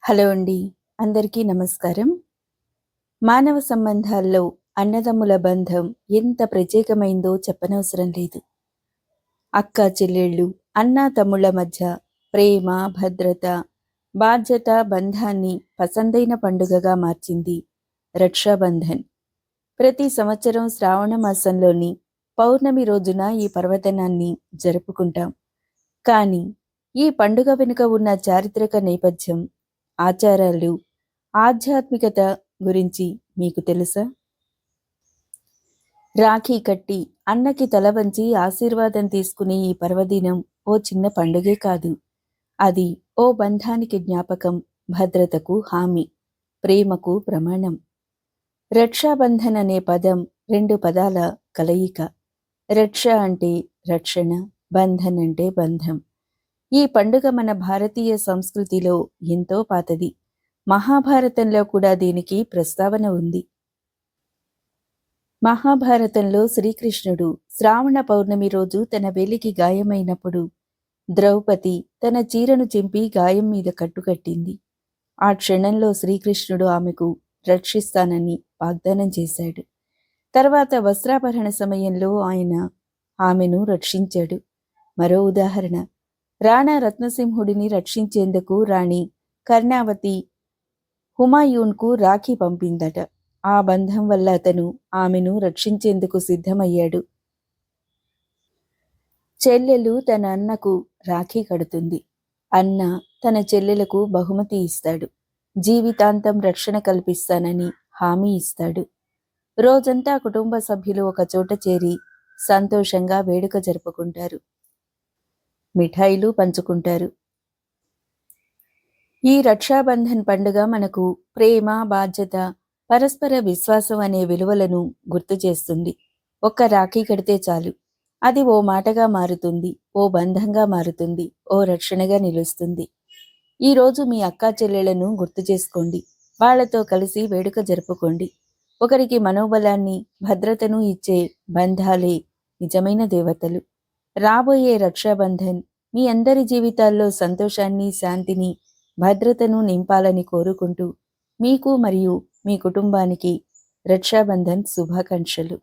Hello అండి. అందరికీ నమస్కారం. మానవ సంబంధాల్లో అన్నదమ్ముల బంధం ఎంత ప్రత్యేకమైందో చెప్పనవసరం లేదు. అక్క చెల్లెళ్ళు, అన్నా తమ్ముళ్ళ మధ్య ప్రేమ, భద్రత, బాధ్యత బంధాన్ని పసందైన పండుగగా మార్చింది రక్షాబంధన్. ప్రతి సంవత్సరం శ్రావణ మాసంలోని పౌర్ణమి రోజున ఈ పర్వదినాన్ని జరుపుకుంటాం. కానీ ఈ పండుగ వెనుక ఉన్న చారిత్రక నేపథ్యం, ఆచారాలు, ఆధ్యాత్మికత గురించి మీకు తెలుసా? రాఖీ కట్టి అన్నకి తల వంచి ఆశీర్వాదం తీసుకునే ఈ పర్వదినం ఓ చిన్న పండుగే కాదు. అది ఓ బంధానికి జ్ఞాపకం, భద్రతకు హామీ, ప్రేమకు ప్రమాణం. రక్షాబంధన్ అనే పదం రెండు పదాల కలయిక. రక్ష అంటే రక్షణ, బంధన్ అంటే బంధం. ఈ పండుగ మన భారతీయ సంస్కృతిలో ఎంతో పాతది. మహాభారతంలో కూడా దీనికి ప్రస్తావన ఉంది. మహాభారతంలో శ్రీకృష్ణుడు శ్రావణ పౌర్ణమి రోజు తన వేలికి గాయమైనప్పుడు ద్రౌపది తన చీరను చింపి గాయం మీద కట్టుకట్టింది. ఆ క్షణంలో శ్రీకృష్ణుడు ఆమెకు రక్షిస్తానని వాగ్దానం చేశాడు. తర్వాత వస్త్రాపహరణ సమయంలో ఆయన ఆమెను రక్షించాడు. మరో ఉదాహరణ, రాణా రత్నసింహుడిని రక్షించేందుకు రాణి కర్ణావతి హుమాయూన్కు రాఖీ పంపిందట. ఆ బంధం వల్ల అతను ఆమెను రక్షించేందుకు సిద్ధమయ్యాడు. చెల్లెలు తన అన్నకు రాఖీ కడుతుంది. అన్న తన చెల్లెలకు బహుమతి ఇస్తాడు. జీవితాంతం రక్షణ కల్పిస్తానని హామీ ఇస్తాడు. రోజంతా కుటుంబ సభ్యులు ఒక చోట చేరి సంతోషంగా వేడుక జరుపుకుంటారు. మిఠాయిలు పంచుకుంటారు. ఈ రక్షాబంధన్ పండుగ మనకు ప్రేమ, బాధ్యత, పరస్పర విశ్వాసం అనే విలువలను గుర్తు చేస్తుంది. ఒక్క రాఖీ కడితే చాలు, అది ఓ మాటగా మారుతుంది, ఓ బంధంగా మారుతుంది, ఓ రక్షణగా నిలుస్తుంది. ఈరోజు మీ అక్కా చెల్లెళ్లను గుర్తు చేసుకోండి. వాళ్లతో కలిసి వేడుక జరుపుకోండి. ఒకరికి మనోబలాన్ని, భద్రతను ఇచ్చే బంధాలే నిజమైన దేవతలు. రాబోయే రక్షాబంధన్ మీ అందరి జీవితాల్లో సంతోషాన్ని, శాంతిని, భద్రతను నింపాలని కోరుకుంటూ మీకు మరియు మీ కుటుంబానికి రక్షాబంధన్ శుభాకాంక్షలు.